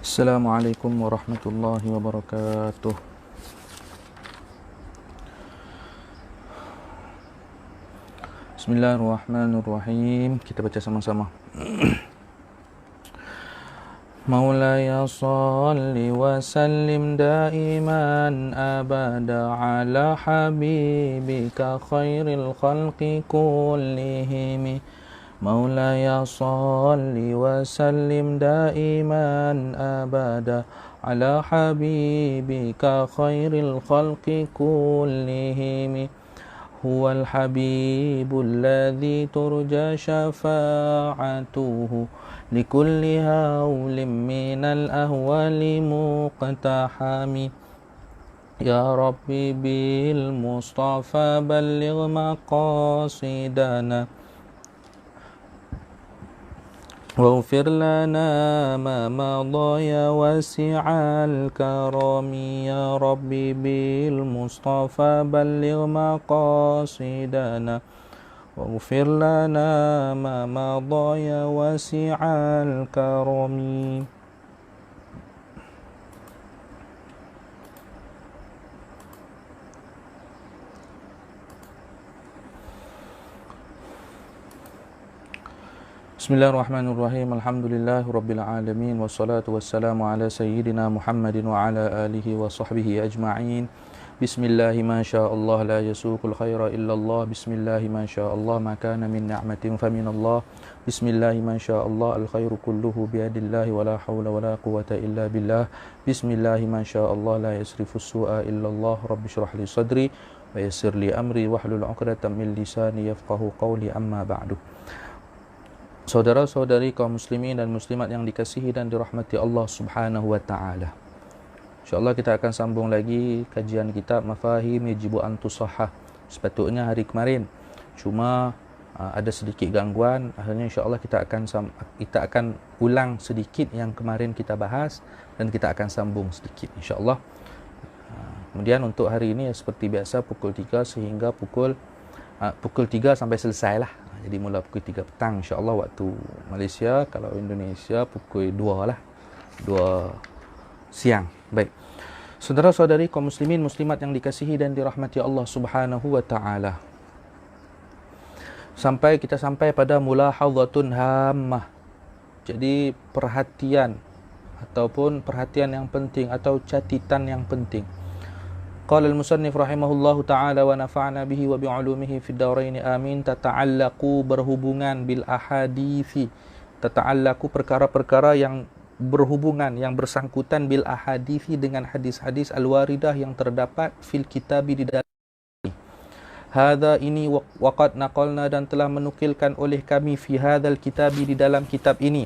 Assalamualaikum warahmatullahi wabarakatuh. Bismillahirrahmanirrahim. Kita baca sama-sama. Maulaya salli wa sallim daiman abada ala habibika khairil khalqi kullihim. Maulaya salli wa sallim daiman abada ala habibika khairil khalqi kullihim. Huwal habibul ladzi turja syafa'atuhu likulli hawlim minal ahwali muqtahami. Ya Rabbi bil Mustafa balligh maqasidana واغفر لنا ما مضى يا واسع الكرم. يا ربي بالمصطفى بلغ مقاصدنا واغفر لنا ما مضى يا واسع الكرم. Bismillahirrahmanirrahim. Alhamdulillahirabbil alamin wassalatu wassalamu ala sayyidina Muhammadin wa ala alihi wa sahbihi ajma'in. Bismillahi ma sya'allah la yasuqul khaira illallah. Bismillahi ma sya'allah ma kana min ni'matin faminallah. Bismillahi ma sya'allah al khairu kulluhu biyadillahi wa la hawla wa la quwwata illa billah. Bismillahi ma sya'allah la yasrifus su'a illallah. Rabbi shrah li sadri wa yassir li amri wahlul 'uqdatam min lisani yafqahu qawli, amma ba'du. Saudara-saudari kaum muslimin dan muslimat yang dikasihi dan dirahmati Allah Subhanahu wa taala. InsyaAllah kita akan sambung lagi kajian kitab Mafahim Yajibu an Tusahhah. Sepatutnya hari kemarin, cuma ada sedikit gangguan. Akhirnya insyaAllah kita akan ulang sedikit yang kemarin kita bahas dan kita akan sambung sedikit insyaAllah. Kemudian untuk hari ini seperti biasa pukul 3 sehingga pukul 3 sampai selesai lah. Jadi mula pukul 3 petang insyaAllah waktu Malaysia. Kalau Indonesia pukul 2 lah, 2 siang. Baik, saudara-saudari kaum muslimin muslimat yang dikasihi dan dirahmati Allah Subhanahu wa ta'ala, kita sampai pada mulahadhatun hammah. Jadi perhatian ataupun perhatian yang penting atau catatan yang penting. Qala al-musannif rahimahullahu ta'ala wa nafa'na bihi wa bi'ulumihi fid darain amin. Tata'allaqu, berhubungan, bil ahadithi, tata'allaqu, perkara-perkara yang berhubungan, yang bersangkutan, bil ahadithi, dengan hadis-hadis al-waridah yang terdapat fil kitabi, di dalam hadza ini, waqad naqalna, dan telah menukilkan oleh kami, fi hadzal kitabi, di dalam kitab ini.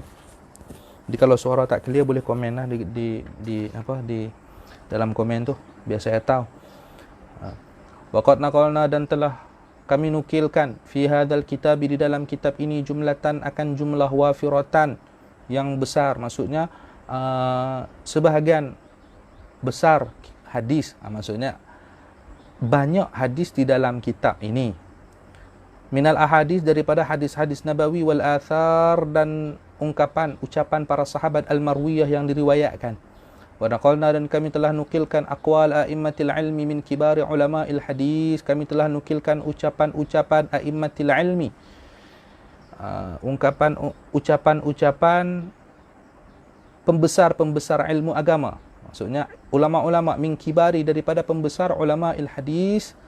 Jadi kalau suara tak clear boleh komen lah di dalam komen tu biar saya tahu. Waqad naqalna, dan telah kami nukilkan, fi hadzal kitab, di dalam kitab ini, jumlatan, akan jumlah, wafiratan, yang besar, maksudnya sebahagian besar hadis, maksudnya banyak hadis di dalam kitab ini. Minal ahadis, daripada hadis-hadis nabawi, wal athar, dan ucapan para sahabat al-marwiyah yang diriwayatkan. Wa naqalna, dan kami telah nukilkan, aqwal a'immatil ilmi min kibari ulama'il hadis, kami telah nukilkan ucapan-ucapan a'immatil ilmi, ucapan-ucapan pembesar-pembesar ilmu agama, maksudnya ulama-ulama, min kibari, daripada pembesar ulama'il hadis,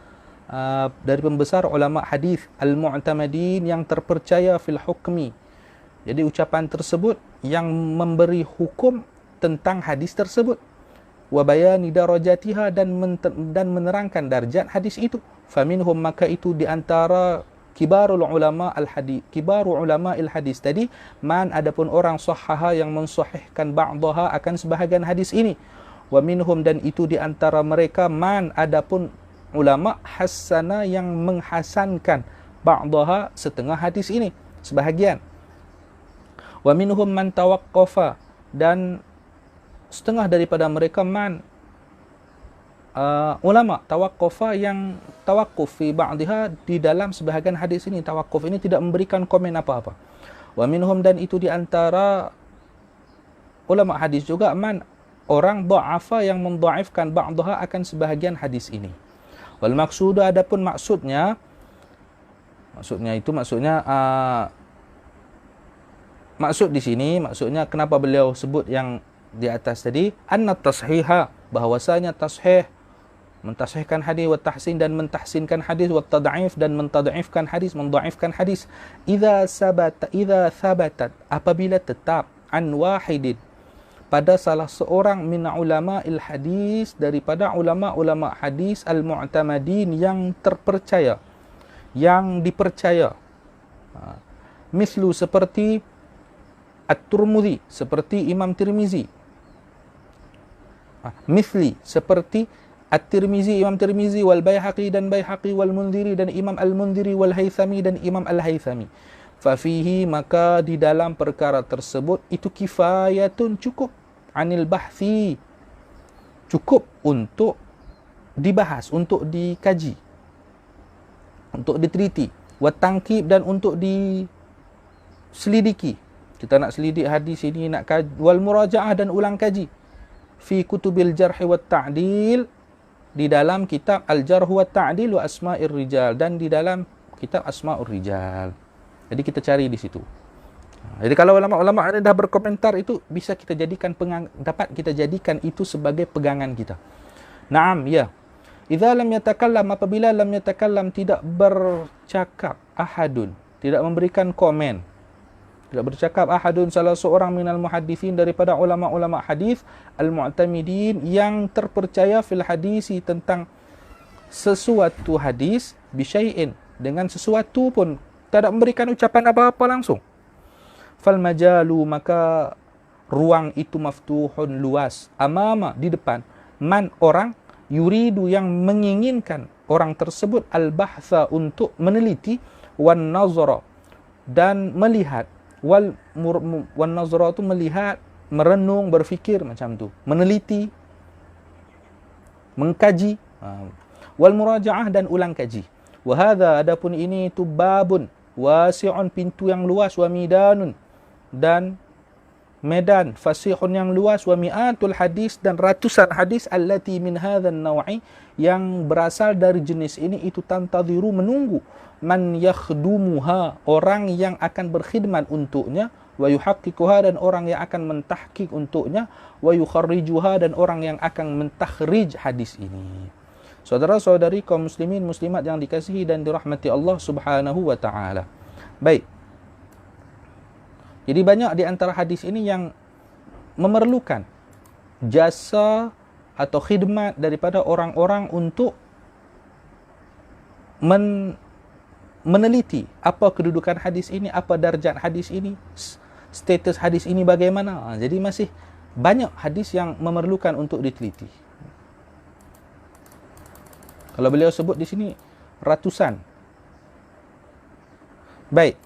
dari pembesar ulama hadis, al-mu'tamadin, yang terpercaya, fil hukmi. Jadi ucapan tersebut yang memberi hukum tentang hadis tersebut, wa bayani darajatiha, dan menerangkan darjat hadis itu. Faminhum, maka itu di antara kibarul ulama al-hadis, kibaru ulama al-hadis tadi, man, adapun orang, sahhaha, yang mensahihkan, ba'daha, akan sebahagian hadis ini. Wa minhum, dan itu di antara mereka, man, adapun ulama, hassana, yang menghasankan, ba'daha, setengah hadis ini, sebahagian. Wa minhum man tawaqqafa, dan setengah daripada mereka, man, ulama tawaqqafa, yang tawaqquf fi ba'dihha, di dalam sebahagian hadis ini. Tawaqquf ini tidak memberikan komen apa-apa. Wa minhum, dan itu di antara ulama hadis juga orang dha'afa yang mendhaifkan ba'daha akan sebahagian hadis ini. Wal maqsudu, adapun maksudnya maksud di sini, maksudnya kenapa beliau sebut yang di atas tadi, anna tashiha, bahwasanya tashih, mentashihkan hadis, wa tahsin, dan mentahsinkan hadis, wa tad'if, dan mentad'ifkan hadis, mendhaifkan hadis, idza thabatat, apabila tetap, an wahidin, pada salah seorang min ulama'il hadis, daripada ulama-ulama hadis al-mu'tamadin, yang terpercaya, yang dipercaya. Mislu, seperti At-Tirmidzi, seperti Imam Tirmizi. Misli, seperti At-Tirmizi, Imam Tirmizi, wal Baihaqi, dan Baihaqi, wal Mundhiri, dan Imam Al-Mundhiri, wal Haythami, dan Imam Al-Haythami. Fafihi, maka di dalam perkara tersebut itu kifayatun, cukup, anil bahthi, cukup untuk dibahas, untuk dikaji, untuk diteliti, wa tangkib, dan untuk diselidiki. Kita nak selidik hadis ini, nak kaji, wal murajaah, dan ulang kaji, fi kutubil jarh wa ta'dil, di dalam kitab al-jarh wa ta'dil, wa asma'ir rijal, dan di dalam kitab asma'ur rijal. Jadi kita cari di situ. Jadi kalau ulama-ulama ini dah berkomentar, itu bisa kita jadikan dapat kita jadikan itu sebagai pegangan kita. Naam, ya. Idza lam yatakallam, apabila lam yatakallam, tidak bercakap, ahadun, tidak memberikan komen, tidak bercakap, ahadun, salah seorang minal muhaddithin, daripada ulama-ulama hadis al-mu'tamidin, yang terpercaya fil hadisi, tentang sesuatu hadis, bisyai'in, dengan sesuatu pun, tidak memberikan ucapan apa-apa langsung. Fal majalu, maka ruang itu maftuhun, luas, amama, di depan, man, orang, yuridu, yang menginginkan orang tersebut, al-bahtha, untuk meneliti, wan nazara, dan melihat, wan nazara itu melihat, merenung, berfikir, macam tu, meneliti, mengkaji, wal murajaah, dan ulang kaji. Wa hadza, adapun ini itu babun wasi'un, pintu yang luas, wa midanun, dan medan, fasihun, yang luas, wa mi'atul hadis, dan ratusan hadis, allati min hadzal naw'i, yang berasal dari jenis ini, itu tantadhiru, menunggu, man yakhdumuha, orang yang akan berkhidmat untuknya, wa yuhaqqiquha, dan orang yang akan mentahqiq untuknya, wa yukharrijuha, dan orang yang akan mentakhrij hadis ini. Saudara-saudari kaum muslimin muslimat yang dikasihi dan dirahmati Allah Subhanahu wa taala. Baik. Jadi banyak di antara hadis ini yang memerlukan jasa atau khidmat daripada orang-orang untuk meneliti apa kedudukan hadis ini, apa darjat hadis ini, status hadis ini bagaimana. Jadi masih banyak hadis yang memerlukan untuk diteliti. Kalau beliau sebut di sini ratusan. Baik.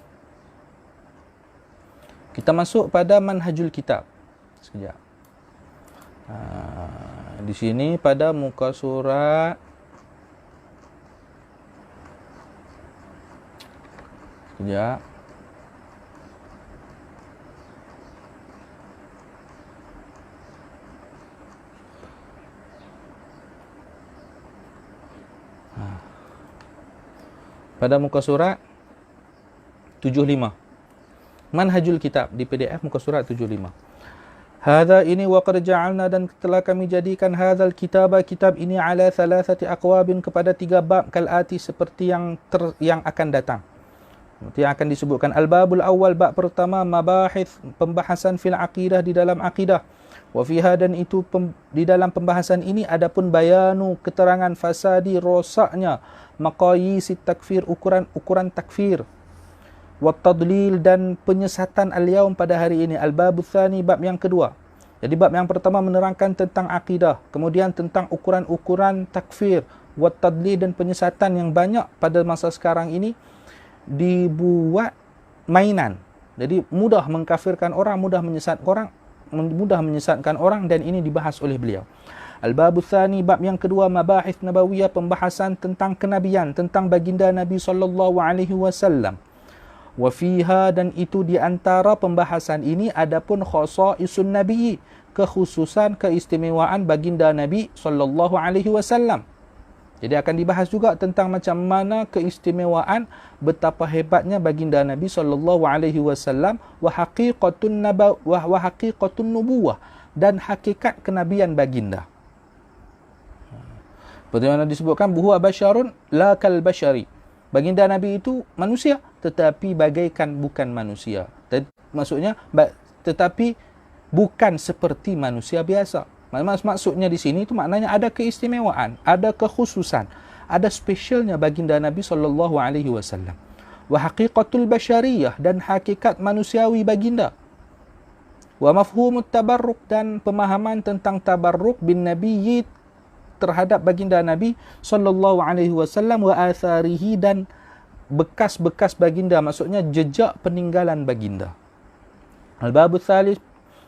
Kita masuk pada manhajul kitab. Sekejap. Di sini pada muka surat, sekejap. Pada muka surat 75. Manhajul kitab di PDF muka surat 75. Hadza, ini, wa qad ja'alna, dan telah kami jadikan hadzal kitab ini, ala thalathati aqwabin, kepada 3 bab, kalati, seperti yang akan datang. Yang akan disebutkan. Al-babul awal, bab pertama, mabahith, pembahasan fil aqidah, di dalam aqidah. Wa fiha, dan itu di dalam pembahasan ini adapun bayanu, keterangan fasadi, rosaknya, maqayis takfir, ukuran takfir, wa tadlil, dan penyesatan al-yaum, pada hari ini. Al-babu tsani, bab yang kedua. Jadi bab yang pertama menerangkan tentang akidah, kemudian tentang ukuran-ukuran takfir, wa tadlil, dan penyesatan yang banyak pada masa sekarang ini dibuat mainan. Jadi mudah mengkafirkan orang, mudah menyesatkan orang, dan ini dibahas oleh beliau. Al-babu tsani, bab yang kedua, mabahith nabawiyah, pembahasan tentang kenabian, tentang baginda Nabi sallallahu alaihi wasallam. Wa fiha, dan itu di antara pembahasan ini adapun khasaisun nabi, kekhususan keistimewaan baginda Nabi sallallahu alaihi wasallam. Jadi akan dibahas juga tentang macam mana keistimewaan, betapa hebatnya baginda Nabi sallallahu alaihi wasallam, wa haqiqatun nubuwah, dan hakikat kenabian baginda. Bagaimana disebutkan, buhu basyarun la kal basyari. Baginda Nabi itu manusia tetapi bagaikan bukan manusia. Maksudnya tetapi bukan seperti manusia biasa. Maksudnya di sini itu maknanya ada keistimewaan, ada kekhususan, ada spesialnya baginda Nabi sallallahu alaihi wasallam. Wa haqiqatul basyariyah, dan hakikat manusiawi baginda. Wa mafhumut tabarruk, dan pemahaman tentang tabarruk bin nabiyyi terhadap baginda Nabi sallallahu alaihi wasallam, wa atharihi, dan bekas-bekas baginda, maksudnya jejak peninggalan baginda. Al-babu tsalits,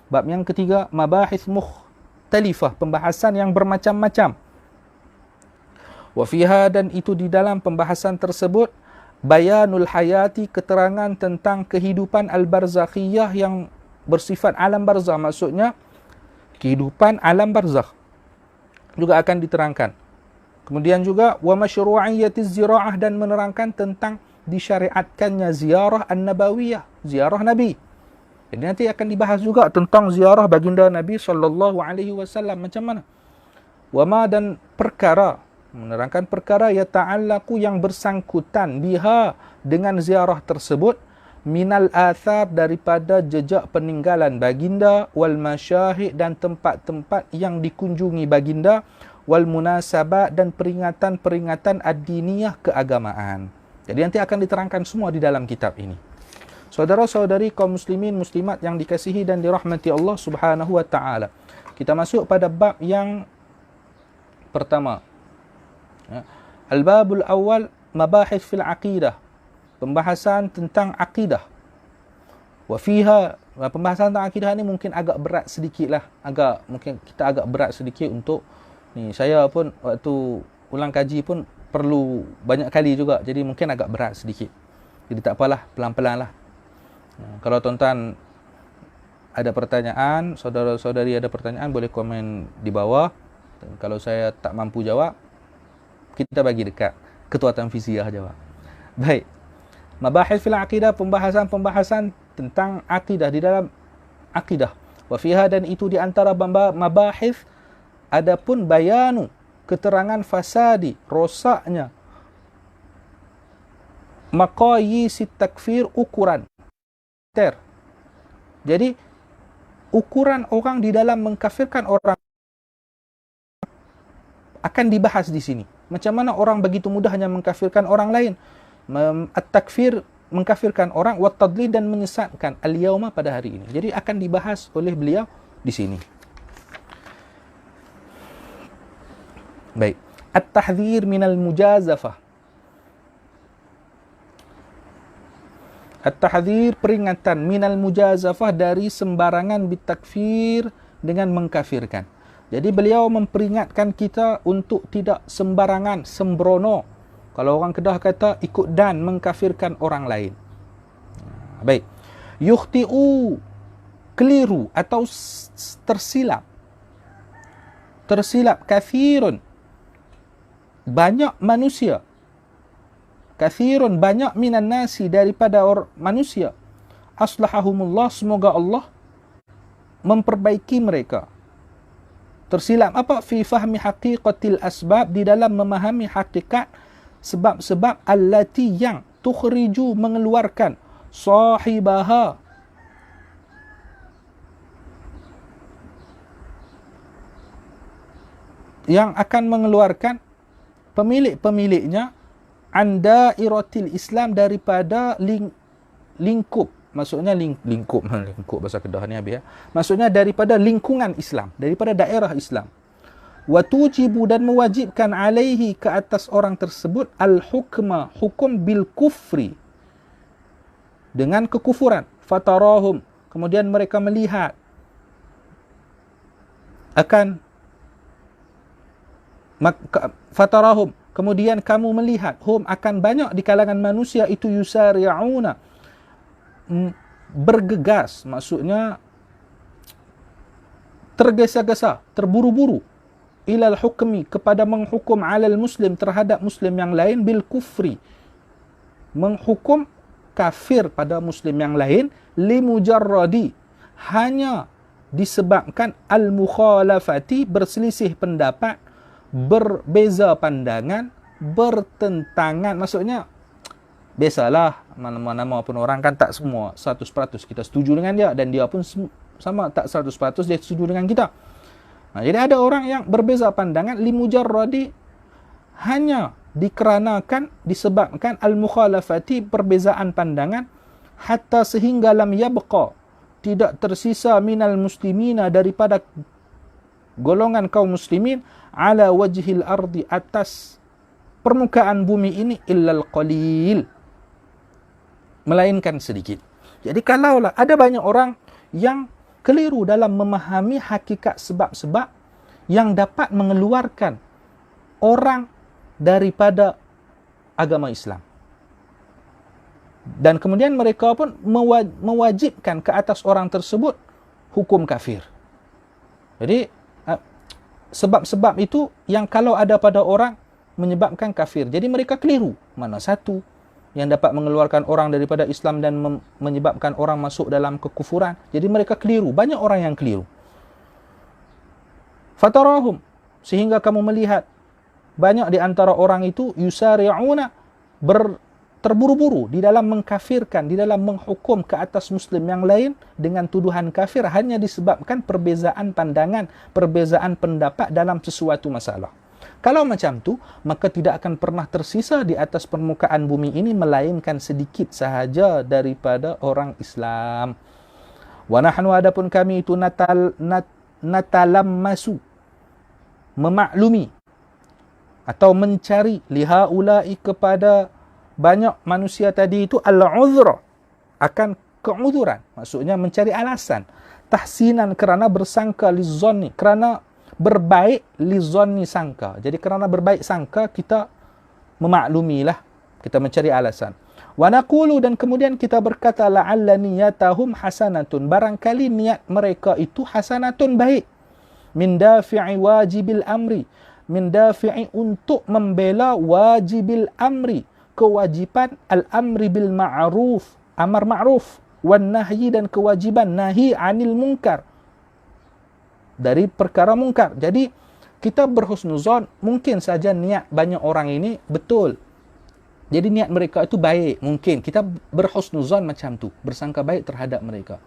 bab yang ketiga, mabahis mukhtalifah, pembahasan yang bermacam-macam. Wa fiha, dan itu di dalam pembahasan tersebut, bayanul hayati, keterangan tentang kehidupan al-barzakhiyah yang bersifat alam barzakh, maksudnya kehidupan alam barzakh juga akan diterangkan. Kemudian juga wa masyru'iyyatiz zira'ah, dan menerangkan tentang disyariatkannya ziarah an-nabawiyah, ziarah Nabi. Jadi nanti akan dibahas juga tentang ziarah baginda Nabi sallallahu alaihi wasallam macam mana. Wa ma, dan perkara, menerangkan perkara ya ta'allaqu, yang bersangkutan biha, dengan ziarah tersebut, minal athar, daripada jejak peninggalan baginda, wal masyahid, dan tempat-tempat yang dikunjungi baginda, wal munasabat, dan peringatan-peringatan ad-diniyah, keagamaan. Jadi nanti akan diterangkan semua di dalam kitab ini. Saudara-saudari kaum muslimin muslimat yang dikasihi dan dirahmati Allah Subhanahu wa taala. Kita masuk pada bab yang pertama. Al-babul awal, mabahis fil aqidah. Pembahasan tentang akidah. Wa fiha, pembahasan tentang akidah ni mungkin agak berat sedikit lah. Mungkin kita agak berat sedikit untuk ni. Saya pun waktu ulang kaji pun perlu banyak kali juga. Jadi mungkin agak berat sedikit. Jadi tak apalah, pelan-pelan lah. Kalau tuan-tuan ada pertanyaan, saudara-saudari ada pertanyaan, boleh komen di bawah. Dan kalau saya tak mampu jawab, kita bagi dekat Ketua Tanfiziah jawab. Baik. Mabahis fil aqidah, pembahasan-pembahasan tentang akidah, di dalam akidah. Wa fiha, dan itu di antara mabahis adapun bayanu, keterangan fasadi, rosaknya, maqayis takfir, ukuran. Jadi ukuran orang di dalam mengkafirkan orang akan dibahas di sini. Macam mana orang begitu mudahnya mengkafirkan orang lain, at-takfir, mengkafirkan orang, wa tadlil, dan menyesatkan, al-yauma, pada hari ini. Jadi akan dibahas oleh beliau di sini. Baik. At-tahdhir minal mujazafah. At-tahdhir, peringatan, minal mujazafah, dari sembarangan bitakfir, dengan mengkafirkan. Jadi beliau memperingatkan kita untuk tidak sembarangan, sembrono. Kalau orang Kedah kata ikut dan mengkafirkan orang lain. Baik. Yukhti'u, keliru atau tersilap. Tersilap kathirun, banyak manusia. Kathirun, banyak, minan nasi, daripada manusia. Aslahahumullah, semoga Allah memperbaiki mereka. Tersilap apa? Fi fahmi haqiqatil asbab, di dalam memahami hakikat sebab-sebab, allati, yang, tukhriju, mengeluarkan, sahibaha, yang akan mengeluarkan pemilik-pemiliknya, anda iratil Islam, daripada lingkup, maksudnya lingkup bahasa Kedah ni habis ya. Maksudnya daripada lingkungan Islam, daripada daerah Islam. Wa tujibu, dan mewajibkan, alaihi, ke atas orang tersebut, al-hukma, hukum, bil kufri, dengan kekufuran. Fatarahum, kemudian mereka melihat akan fatarahum, kemudian kamu melihat, hum, akan banyak di kalangan manusia itu, yusari'una, bergegas, maksudnya tergesa-gesa, terburu-buru, ilal hukmi, kepada menghukum alal muslim, terhadap muslim yang lain, bil kufri, menghukum kafir pada muslim yang lain, li mujarradi, hanya disebabkan al mukhalafati, berselisih pendapat, berbeza pandangan, bertentangan. Maksudnya biasalah, mana-mana pun orang kan tak semua 100% kita setuju dengan dia, dan dia pun sama tak 100% dia setuju dengan kita. Nah, jadi ada orang yang berbeza pandangan, li mujarradi, hanya dikarenakan, disebabkan al-mukhalafati, perbezaan pandangan, hatta sehingga lam yabqa, tidak tersisa, minal muslimina, daripada golongan kaum muslimin, ala wajhil ardi, atas permukaan bumi ini, illal qalil, melainkan sedikit. Jadi kalaulah ada banyak orang yang keliru dalam memahami hakikat sebab-sebab yang dapat mengeluarkan orang daripada agama Islam, dan kemudian mereka pun mewajibkan ke atas orang tersebut hukum kafir. Jadi sebab-sebab itu yang kalau ada pada orang menyebabkan kafir, jadi mereka keliru. Mana satu yang dapat mengeluarkan orang daripada Islam dan menyebabkan orang masuk dalam kekufuran. Jadi mereka keliru. Banyak orang yang keliru. Fatarahum, sehingga kamu melihat banyak di antara orang itu yusari'una, terburu-buru di dalam mengkafirkan, di dalam menghukum ke atas muslim yang lain dengan tuduhan kafir, hanya disebabkan perbezaan pandangan, perbezaan pendapat dalam sesuatu masalah. Kalau macam tu, maka tidak akan pernah tersisa di atas permukaan bumi ini melainkan sedikit sahaja daripada orang Islam. Wa nahnu, adapun kami itu, natalammasu, memaklumi atau mencari, lihaulai, kepada banyak manusia tadi itu, al-uzra, akan keuzuran, maksudnya mencari alasan, tahsinan, kerana bersangka, lizzanni, kerana berbaik, lizanni, sangka. Jadi kerana berbaik sangka, kita memaklumilah, kita mencari alasan. Wa naqulu, dan kemudian kita berkata, la'alla niyatahum hasanatun, barangkali niat mereka itu hasanatun, baik. Min dafi'i wajibil amri, min dafi'i, untuk membela wajibil amri, kewajiban al-amri bil ma'ruf, amar ma'ruf, wan nahyi, dan kewajiban nahi anil munkar, dari perkara mungkar. Jadi kita berhusnuzon, mungkin saja niat banyak orang ini betul, jadi niat mereka itu baik, mungkin kita berhusnuzon macam tu, bersangka baik terhadap mereka.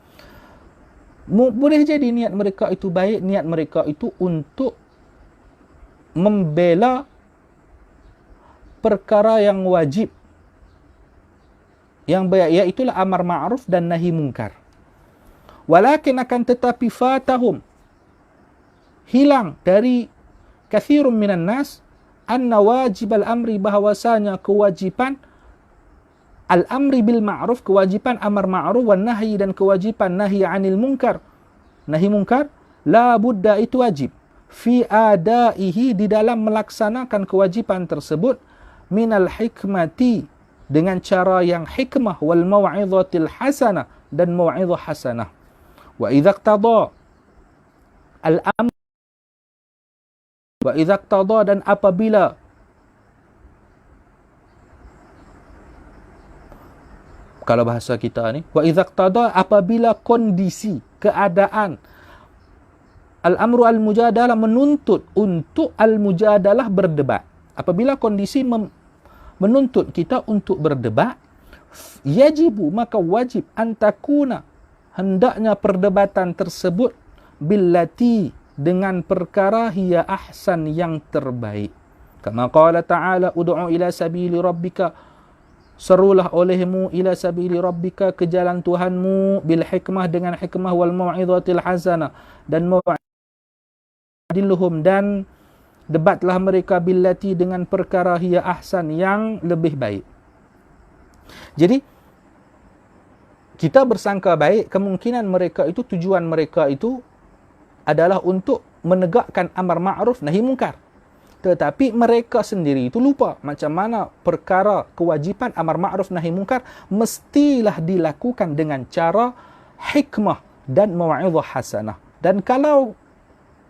Boleh jadi niat mereka itu baik, niat mereka itu untuk membela perkara yang wajib, yang baik, iaitulah amar ma'ruf dan nahi mungkar. Walakin, akan tetapi, fatahum, hilang dari kathirun minan nas, anna wajib al-amri, bahawasanya kewajiban al-amri bil ma'ruf, kewajiban amar ma'ruf, wan nahyi, dan kewajiban nahi anil munkar, nahi munkar, la budda, itu wajib, fi adaihi, di dalam melaksanakan kewajiban tersebut, minal hikmati, dengan cara yang hikmah, wal mau'izatil hasanah, dan mau'izah hasanah. Wa idza iqtada al-amr, wa idza iqtada, dan apabila kalau bahasa kita ni, wa idza iqtada, apabila kondisi, keadaan, al-amru al-mujadalah, menuntut untuk al-mujadalah, berdebat. Apabila kondisi menuntut kita untuk berdebat, yajibu, maka wajib, antakuna, hendaknya perdebatan tersebut, billati, dengan perkara, hiya ahsan, yang terbaik. Kama qala ta'ala, ud'u ila sabili rabbika, serulah olehmu, ila sabili rabbika, ke jalan Tuhanmu, bil hikmah, dengan hikmah, wal mau'izatil hasanah, dan mau'idilhum, dan debatlah mereka, billati, dengan perkara, hiya ahsan, yang lebih baik. Jadi kita bersangka baik, kemungkinan mereka itu, tujuan mereka itu adalah untuk menegakkan amar ma'ruf nahi mungkar. Tetapi mereka sendiri itu lupa macam mana perkara kewajipan amar ma'ruf nahi mungkar mestilah dilakukan dengan cara hikmah dan mau'izah hasanah. Dan kalau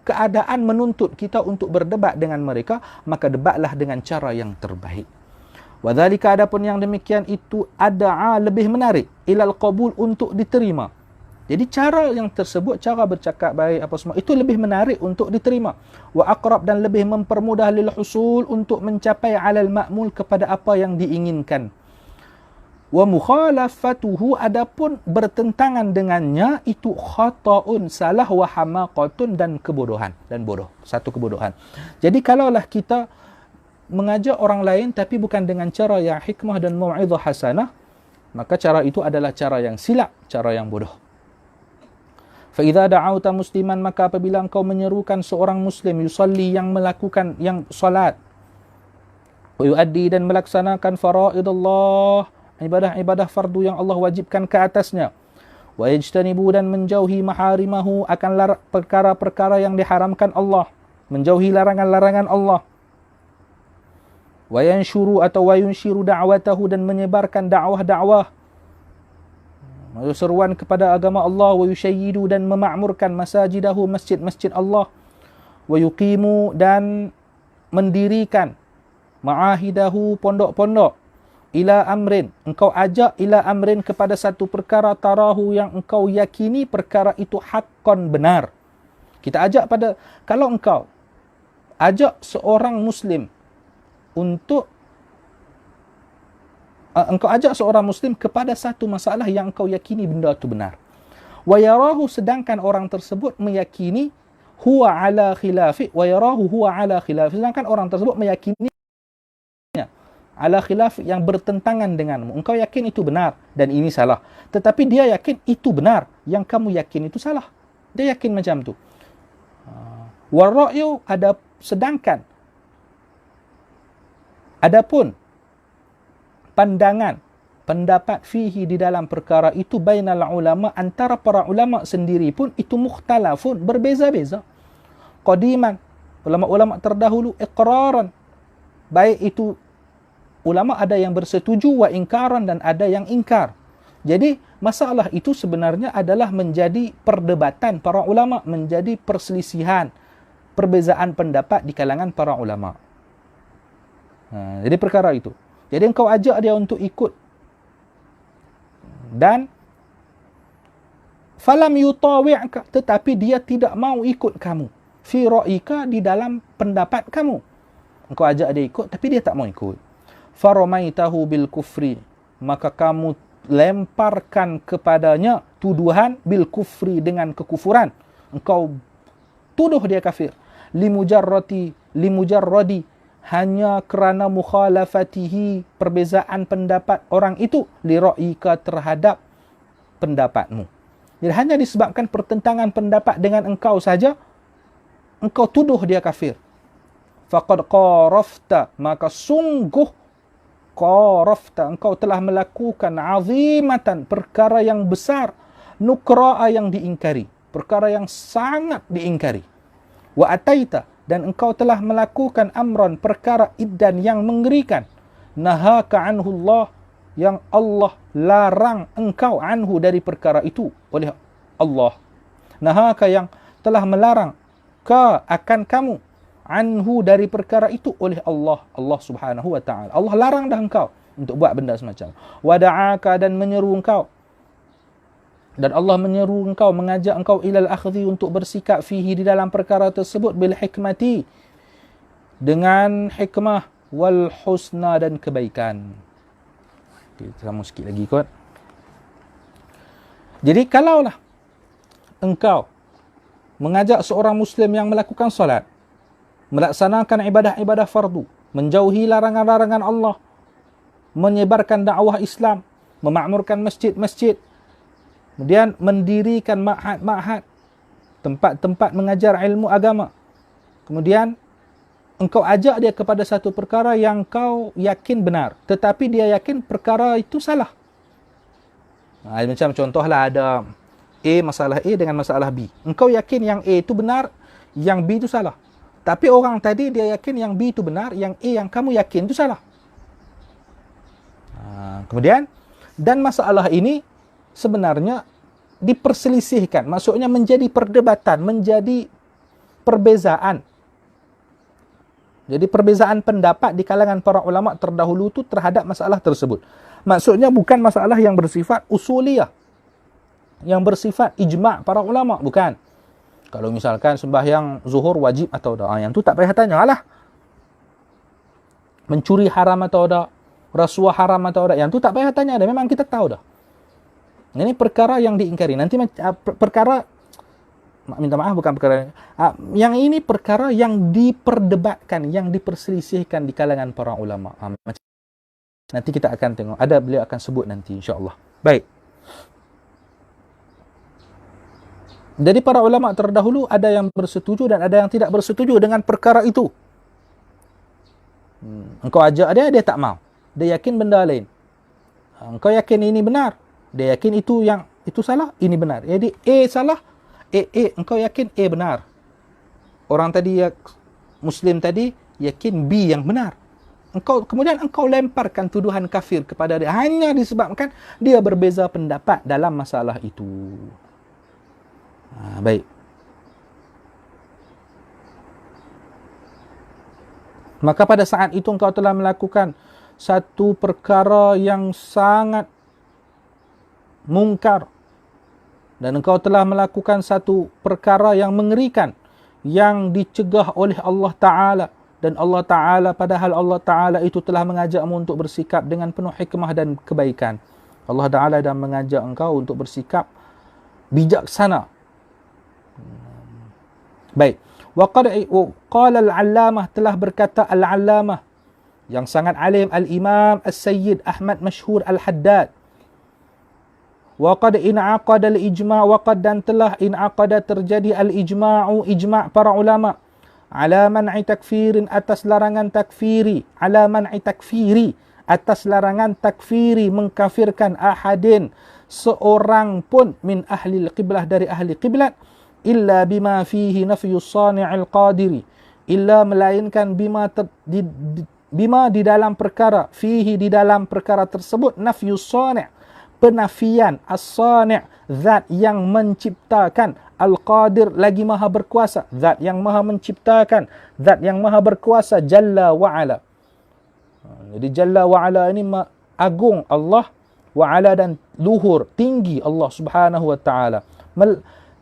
keadaan menuntut kita untuk berdebat dengan mereka, maka debatlah dengan cara yang terbaik. Wadzalika, adapun yang demikian itu ada lebih menarik ilal qabul, untuk diterima. Jadi cara yang tersebut, cara bercakap baik apa semua, itu lebih menarik untuk diterima. Wa aqrab, dan lebih mempermudah lil husul, untuk mencapai alal ma'mul, kepada apa yang diinginkan. Wa mukhalafatuhu, adapun bertentangan dengannya itu khata'un, salah, wa hamaqatun, dan kebodohan, dan bodoh, satu kebodohan. Jadi kalaulah kita mengajak orang lain tapi bukan dengan cara yang hikmah dan mau'izah hasanah, maka cara itu adalah cara yang silap, cara yang bodoh. فَإِذَا دَعَوْتَ musliman, maka apabila engkau menyerukan seorang muslim, yusalli, yang melakukan, yang salat, وَيُؤَدِّي, dan melaksanakan faraidullah, ibadah-ibadah fardu yang Allah wajibkan ke atasnya, وَيَجْتَنِبُ, dan menjauhi maharimahu, akan perkara-perkara yang diharamkan Allah, menjauhi larangan-larangan Allah, وَيَنْشُرُ, atau وَيُنْشِرُ da'watahu, dan menyebarkan dakwah-dakwah, seruan kepada agama Allah, wa yushayyidu, dan memakmurkan masajidahu, masjid-masjid Allah, wa yuqimu, dan mendirikan ma'ahidahu, pondok-pondok, ila amrin, engkau ajak ila amrin, kepada satu perkara, tarahu, yang engkau yakini perkara itu haqqan, benar. Kita ajak pada, kalau engkau ajak seorang muslim untuk engkau ajak seorang muslim kepada satu masalah yang engkau yakini benda itu benar. Wa yarahu, sedangkan orang tersebut meyakini huwa ala khilafi, wa yarahu huwa ala khilafi, sedangkan orang tersebut meyakini ala khilaf, yang bertentangan denganmu. Engkau yakin itu benar dan ini salah, tetapi dia yakin itu benar, yang kamu yakin itu salah. Dia yakin macam tu. Wa ra'yu, sedangkan adapun pandangan, pendapat, fihi, di dalam perkara itu, bainal ulama, antara para ulama sendiri pun itu mukhtalafun, berbeza-beza. Qadiman, ulama-ulama terdahulu, iqraran, baik itu ulama ada yang bersetuju, wa ingkaran, dan ada yang ingkar. Jadi masalah itu sebenarnya adalah menjadi perdebatan para ulama, menjadi perselisihan, perbezaan pendapat di kalangan para ulama. Jadi perkara itu. Jadi engkau ajak dia untuk ikut. Dan falam yutawi'ka, tetapi dia tidak mau ikut kamu. Fi ra'ika, di dalam pendapat kamu. Engkau ajak dia ikut tapi dia tak mau ikut. Faramaitahu bil kufri, maka kamu lemparkan kepadanya tuduhan bil kufri, dengan kekufuran. Engkau tuduh dia kafir. Limujarradi, hanya kerana mukhalafatihi, perbezaan pendapat orang itu, li ra'ika, terhadap pendapatmu. Jadi hanya disebabkan pertentangan pendapat dengan engkau saja, engkau tuduh dia kafir. Faqad qarafta, maka sungguh qarafta, engkau telah melakukan azimatan, perkara yang besar, nukra'a, yang diingkari, perkara yang sangat diingkari. Wa ataita, dan engkau telah melakukan amran, perkara iddan, yang mengerikan, nahaka anhu Allah, yang Allah larang engkau, anhu, dari perkara itu, oleh Allah. Nahaka, yang telah melarang ka, akan kamu, anhu, dari perkara itu, oleh Allah, Allah subhanahu wa ta'ala. Allah larang dah engkau untuk buat benda semacam. Wada'aka, dan menyeru engkau, dan Allah menyeru engkau, mengajak engkau ilal akhdhi, untuk bersikap fihi, di dalam perkara tersebut, bil hikmati, dengan hikmah, wal husna, dan kebaikan. Kita sambung sikit lagi kot. Jadi kalaulah engkau mengajak seorang muslim yang melakukan solat, melaksanakan ibadah-ibadah fardu, menjauhi larangan-larangan Allah, menyebarkan dakwah Islam, memakmurkan masjid-masjid, kemudian mendirikan ma'had-ma'had, tempat-tempat mengajar ilmu agama. Kemudian engkau ajak dia kepada satu perkara yang kau yakin benar, tetapi dia yakin perkara itu salah. Macam contohlah ada masalah A dengan masalah B. Engkau yakin yang A itu benar, yang B itu salah. Tapi orang tadi dia yakin yang B itu benar, yang A yang kamu yakin itu salah. Kemudian, dan masalah ini sebenarnya diperselisihkan. Maksudnya menjadi perdebatan, menjadi perbezaan. Jadi perbezaan pendapat di kalangan para ulama terdahulu itu terhadap masalah tersebut. Maksudnya bukan masalah yang bersifat usuliyah, yang bersifat ijma' para ulama, bukan. Kalau misalkan sembahyang zuhur wajib atau tak, yang tu tak payah tanya lah. Mencuri haram atau tak, rasuah haram atau tak, yang tu tak payah tanya dah. Memang kita tahu dah. Ini perkara yang diingkari. Nanti perkara, minta maaf, bukan perkara yang ini, perkara yang diperdebatkan, yang diperselisihkan di kalangan para ulama. Nanti kita akan tengok, ada beliau akan sebut nanti insya-Allah. Baik. Jadi para ulama terdahulu ada yang bersetuju dan ada yang tidak bersetuju dengan perkara itu. Engkau ajak dia tak mau. Dia yakin benda lain. Engkau yakin ini benar, dia yakin itu salah, ini benar. Jadi A salah, engkau yakin A benar. Orang tadi Muslim tadi yakin B yang benar. Kemudian engkau lemparkan tuduhan kafir kepada dia hanya disebabkan dia berbeza pendapat dalam masalah itu. Baik. Maka pada saat itu engkau telah melakukan satu perkara yang sangat mungkar, dan engkau telah melakukan satu perkara yang mengerikan, yang dicegah oleh Allah Ta'ala. Dan Allah Ta'ala, padahal Allah Ta'ala itu telah mengajakmu untuk bersikap dengan penuh hikmah dan kebaikan. Allah Ta'ala dah mengajak engkau untuk bersikap bijaksana. Baik. Qala al-allamah, telah berkata al-allamah yang sangat alim, al-imam as-sayyid Ahmad Mashhur al-Haddad. Wa qad in'aqada al-ijma', wa qad, dan telah in'aqada terjadi al-ijma'u, ijma' para ulama, ala man'i takfirin, atas larangan takfiri, ala man'i takfiri, atas larangan takfiri, mengkafirkan ahadin, seorang pun, min ahli al-qiblah, dari ahli qiblat, illa bima fihi nafyus sani'il qadiri, illa melainkan bima di dalam perkara, fihi di dalam perkara tersebut, nafyus sani', penafian, as-sani', zat yang menciptakan, al-qadir, lagi maha berkuasa, zat yang maha menciptakan, zat yang maha berkuasa, jalla wa'ala. Jadi jalla wa'ala ini agung Allah, wa'ala dan luhur, tinggi Allah subhanahu wa ta'ala.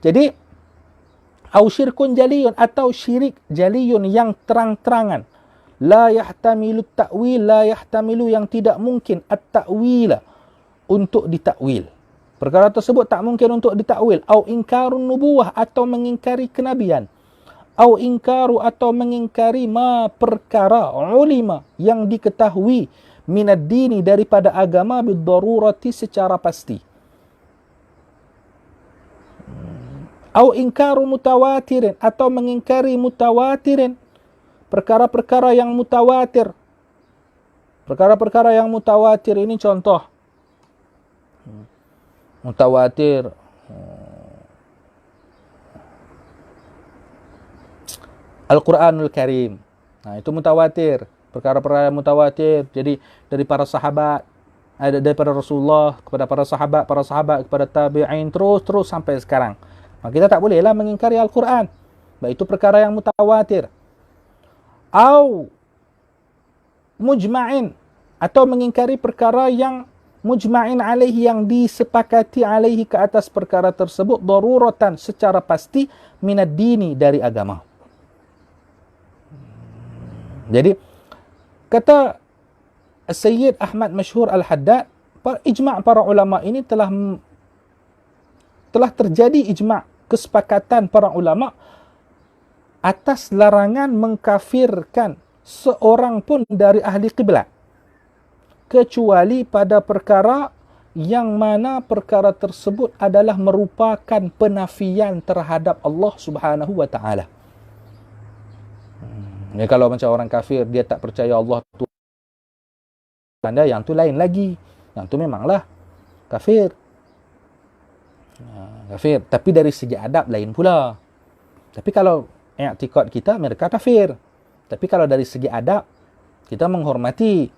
Jadi au syirkun jaliyun, atau syirik jaliyun yang terang-terangan, la yahtamilu ta'wil, la yahtamilu yang tidak mungkin, at-ta'wila, untuk ditakwil. Perkara tersebut tak mungkin untuk ditakwil. Au ingkarun nubuwah, atau mengingkari kenabian. Au ingkaru, atau mengingkari ma perkara, ulima, yang diketahui, minad dini, daripada agama, bid-darurati, secara pasti. Au ingkaru mutawatirin, atau mengingkari mutawatirin, perkara-perkara yang mutawatir. Perkara-perkara yang mutawatir ini contoh. Mutawatir, Al-Quranul Karim. Itu mutawatir. Perkara-perkara mutawatir. Jadi dari para sahabat, daripada Rasulullah kepada para sahabat kepada tabi'in, terus sampai sekarang. Maka kita tak bolehlah mengingkari Al-Quran. Baik itu perkara yang mutawatir. Au mujma'in, atau mengingkari perkara yang mujma'in alaihi, yang disepakati alaihi, ke atas perkara tersebut, daruratan, secara pasti, minad dini, dari agama. Jadi kata Sayyid Ahmad Mashhur al-Haddad, ijma' para ulama ini telah terjadi ijma', kesepakatan para ulama atas larangan mengkafirkan seorang pun dari ahli qiblat, kecuali pada perkara yang mana perkara tersebut adalah merupakan penafian terhadap Allah Subhanahu wa taala. Ya, kalau macam orang kafir, dia tak percaya Allah tu, anda yang tu lain lagi. Yang tu memanglah kafir. Kafir, tapi dari segi adab lain pula. Tapi kalau i'tikad kita mereka kafir. Tapi kalau dari segi adab, kita menghormati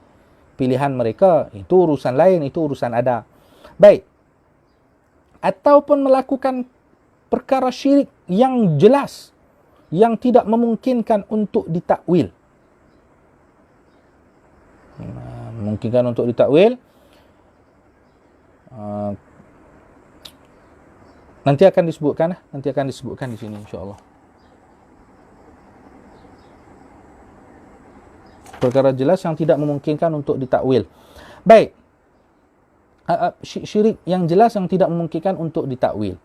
pilihan mereka, itu urusan lain, itu urusan adab. Baik. Ataupun melakukan perkara syirik yang jelas, yang tidak memungkinkan untuk ditakwil. Memungkinkan untuk ditakwil, nanti akan disebutkan di sini insya-Allah. Perkara jelas yang tidak memungkinkan untuk ditakwil. Baik. Syirik yang jelas yang tidak memungkinkan untuk ditakwil.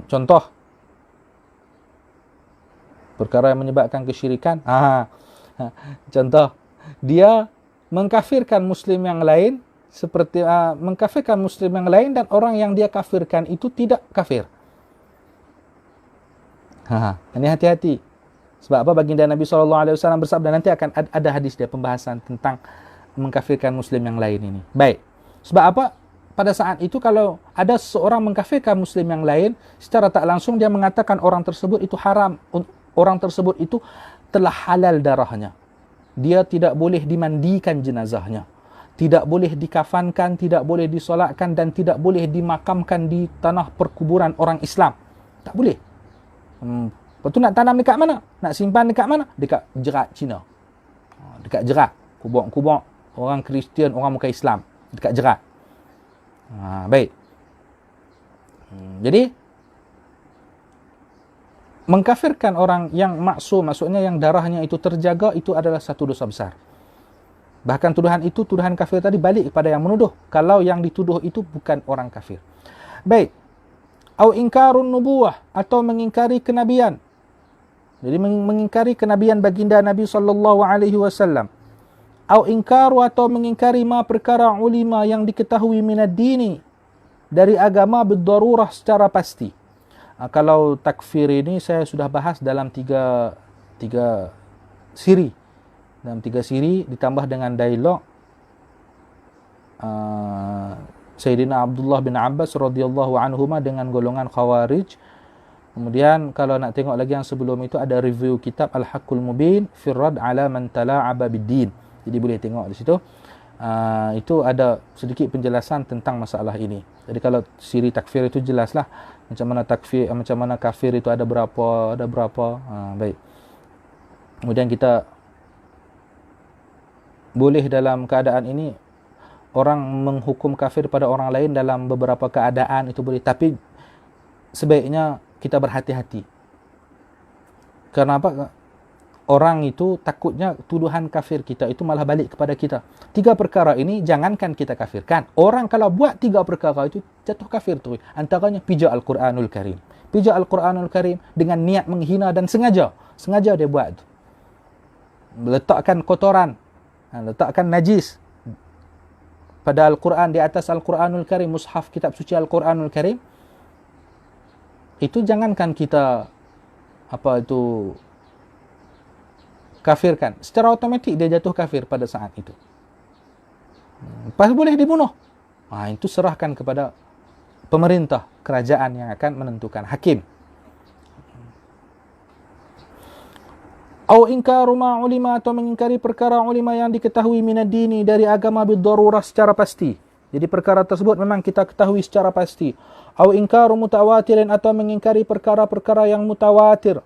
Contoh perkara yang menyebabkan kesyirikan. Contoh, dia mengkafirkan muslim yang lain, seperti mengkafirkan muslim yang lain dan orang yang dia kafirkan itu tidak kafir. Ini hati-hati. Sebab apa? Baginda Nabi SAW bersabda, nanti akan ada hadis dia pembahasan tentang mengkafirkan muslim yang lain ini. Baik. Sebab apa? Pada saat itu kalau ada seorang mengkafirkan muslim yang lain, secara tak langsung dia mengatakan orang tersebut itu haram. Orang tersebut itu telah halal darahnya. Dia tidak boleh dimandikan jenazahnya. Tidak boleh dikafankan, tidak boleh disolatkan dan tidak boleh dimakamkan di tanah perkuburan orang Islam. Tak boleh. Lepas tu nak tanam dekat mana? Nak simpan dekat mana? Dekat Jerat Cina. Dekat Jerat. Kubur-kubur orang Kristian, orang bukan Islam. Dekat Jerat. Baik. Jadi, mengkafirkan orang yang maksum, maksudnya yang darahnya itu terjaga, itu adalah satu dosa besar. Bahkan tuduhan itu, tuduhan kafir tadi balik kepada yang menuduh. Kalau yang dituduh itu bukan orang kafir. Baik. Au ingkarun nubuwah, atau mengingkari kenabian. Jadi mengingkari kenabian baginda Nabi SAW. Au ingkaru, atau mengingkari ma perkara ulima yang diketahui minad dini, dari agama bidarurah secara pasti. Kalau takfir ini saya sudah bahas dalam tiga siri. Dalam 3 siri ditambah dengan dialog Sayyidina Abdullah bin Abbas radhiyallahu anhuma dengan golongan Khawarij. Kemudian kalau nak tengok lagi yang sebelum itu ada review kitab Al-Haqqul Mubin fi Rad ala man tala'aba bid-din. Jadi boleh tengok di situ. Itu ada sedikit penjelasan tentang masalah ini. Jadi kalau siri takfir itu jelaslah macam mana takfir, macam mana kafir itu ada berapa. Baik. Kemudian kita boleh dalam keadaan ini orang menghukum kafir pada orang lain dalam beberapa keadaan itu boleh, tapi sebaiknya kita berhati-hati. Karena apa? Orang itu takutnya tuduhan kafir kita itu malah balik kepada kita. 3 perkara ini jangankan kita kafirkan. Orang kalau buat 3 perkara itu jatuh kafir tu. Antaranya pijak Al-Quranul Karim. Pijak Al-Quranul Karim dengan niat menghina dan sengaja dia buat itu. Letakkan kotoran, letakkan najis pada Al-Quran, di atas Al-Quranul Karim, mushaf kitab suci Al-Quranul Karim. Itu jangankan kita kafirkan, secara automatik dia jatuh kafir pada saat itu. Lepas boleh dibunuh. Itu serahkan kepada pemerintah, kerajaan yang akan menentukan, hakim. Au ingkaru ma ulima, atau mengingkari perkara ulima yang diketahui minad dini, dari agama bidarurah secara pasti. Jadi perkara tersebut memang kita ketahui secara pasti. Au ingkaru mutawatirin, atau mengingkari perkara-perkara yang mutawatir.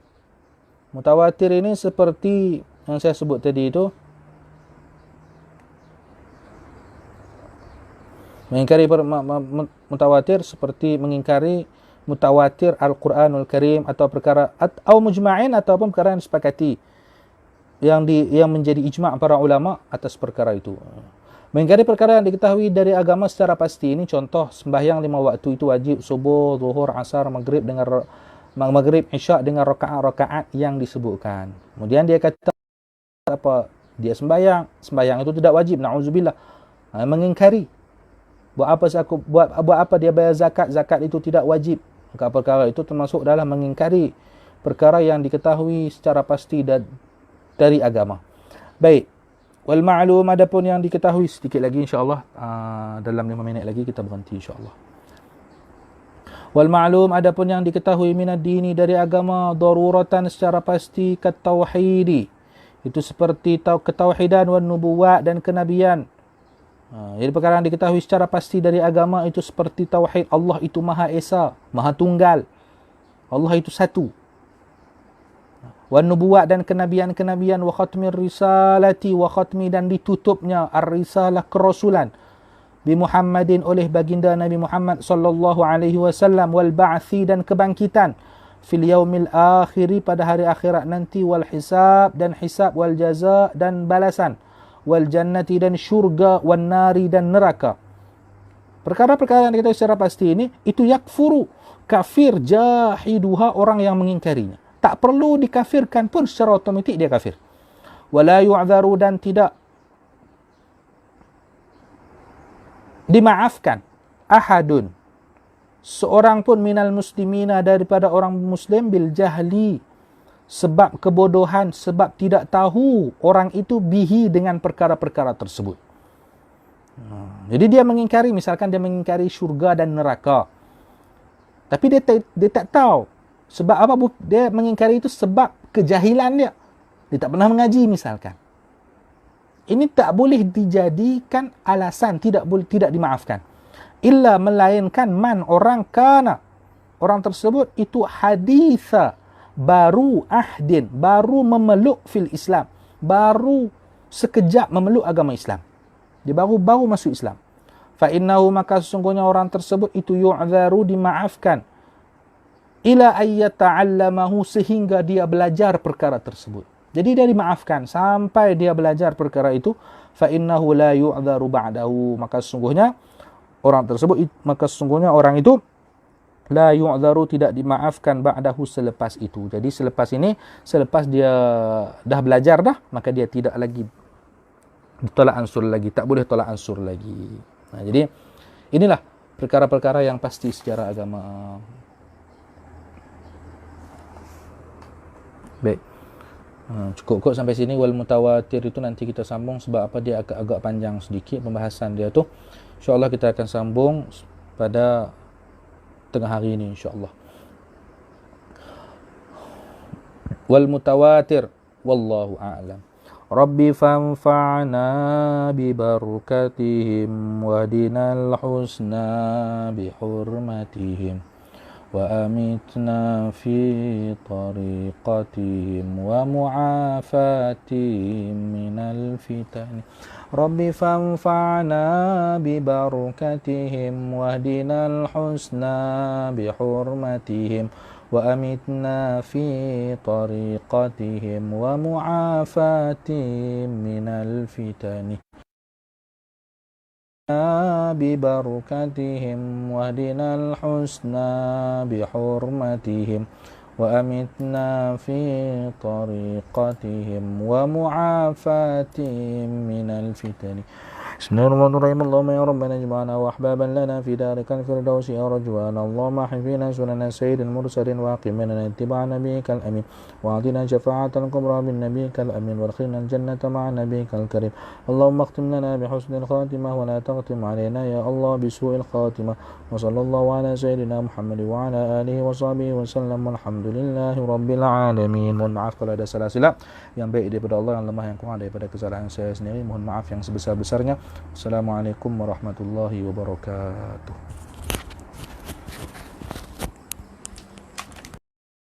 Mutawatir ini seperti yang saya sebut tadi itu. Mengingkari mutawatir seperti mengingkari mutawatir Al-Quranul Karim, atau perkara atau mujma'in, ataupun perkara yang disepakati, yang menjadi ijma' para ulama atas perkara itu. Mengingkari perkara yang diketahui dari agama secara pasti. Ini contoh sembahyang 5 waktu itu wajib, subuh, zuhur, asar, maghrib dengan maghrib, isyak dengan rakaat-rakaat yang disebutkan. Kemudian dia kata apa? Dia sembahyang itu tidak wajib, na'udzubillah. Mengingkari. Buat apa dia bayar zakat? Zakat itu tidak wajib. Maka perkara itu termasuk dalam mengingkari perkara yang diketahui secara pasti dari agama. Baik. Wal ma'lum, adapun yang diketahui, sedikit lagi insya-Allah, dalam 5 minit lagi kita berhenti insya-Allah. Wal ma'lum, adapun yang diketahui minad dini dari agama, daruratan secara pasti, kat tauhidi, itu seperti ketauhidan, wan nubuwat dan kenabian. Jadi perkara yang diketahui secara pasti dari agama itu seperti tauhid, Allah itu Maha Esa, Maha Tunggal, Allah itu satu. Wan nubuwat dan kenabian-kenabian, wa khatmir risalati, wa khatmi dan ditutupnya ar-risalah kerasulan, bi Muhammadin oleh baginda Nabi Muhammad sallallahu alaihi wasallam, wal ba'thi dan kebangkitan, fil yaumil akhiri pada hari akhirat nanti, wal hisab dan hisab, wal jaza dan balasan, wal jannati dan syurga, wan nari dan neraka. Perkara-perkara yang kita secara pasti ini, itu yakfuru, kafir, jahiduha, orang yang mengingkarinya. Tak perlu dikafirkan pun secara otomatik dia kafir. Wala yu'dharu dan tidak dimaafkan ahadun, seorang pun, minal muslimina daripada orang muslim, bil jahli, sebab kebodohan, sebab tidak tahu orang itu, bihi dengan perkara-perkara tersebut. Jadi dia mengingkari, misalkan dia mengingkari syurga dan neraka, tapi dia tak tahu sebab apa dia mengingkari itu, sebab kejahilan dia tak pernah mengaji misalkan. Ini tak boleh dijadikan alasan, tidak dimaafkan. Illa, melainkan, man, orang, kana, orang tersebut itu haditha, baru ahdin, baru memeluk fil Islam, baru sekejap memeluk agama Islam. Dia baru masuk Islam. Fa innahu, maka sesungguhnya orang tersebut itu yu'dharu, dimaafkan, ila ayyata'allamahu, sehingga dia belajar perkara tersebut. Jadi dia dimaafkan sampai dia belajar perkara itu. Fa innahu la yu'dharu ba'dahu, maka sesungguhnya orang itu la yu'dharu, tidak dimaafkan, ba'dahu, selepas itu. Jadi selepas dia dah belajar dah, maka dia tidak lagi ditolak ansur lagi, tak boleh tolak ansur lagi. Jadi inilah perkara-perkara yang pasti secara agama. Baik. Cukup kot sampai sini. Wal mutawatir itu nanti kita sambung, sebab apa dia agak panjang sedikit pembahasan dia tu. InsyaAllah kita akan sambung pada tengah hari ini insyaAllah. Wal mutawatir, wallahu a'lam. Rabbi fanfa'na bi barakatihim wahdinal husna bi hurmatihim wa amitna fi tariqatihim wa mu'afatihim minal fitani. Rabbi fanfa'na bi barakatihim wahdinal husna bi hurmatihim wa amitna fi tariqatihim wa mu'afatihim minal fitani. ببركتهم واهدنا الحسنى بحرمتهم وأمتنا في طريقتهم ومعافاتهم من الفتن. بسم الله الرحمن الرحيم. اللهم يا ربنا اجمعنا واحبابا لنا في دارك الفردوس يا رجوانا. اللهم احفظنا سنن سيد المرسلين واقمنا اتباع نبيك الامين واعطنا شفاعة الكبرى بالنبيك الامين وادخلنا الجنة مع نبيك الكريم. اللهم اختم لنا بحسن الخاتمة ولا تختم علينا يا الله بسوء الخاتمة. وصلى الله على سيدنا محمد وعلى آله وصحبه وسلم والحمد لله رب العالمين. Mohon maaf kalau ada salah silap, yang baik daripada Allah, yang lemah yang kurang daripada kesalahan saya sendiri. Mohon maaf yang sebesar-besarnya. Assalamualaikum warahmatullahi wabarakatuh.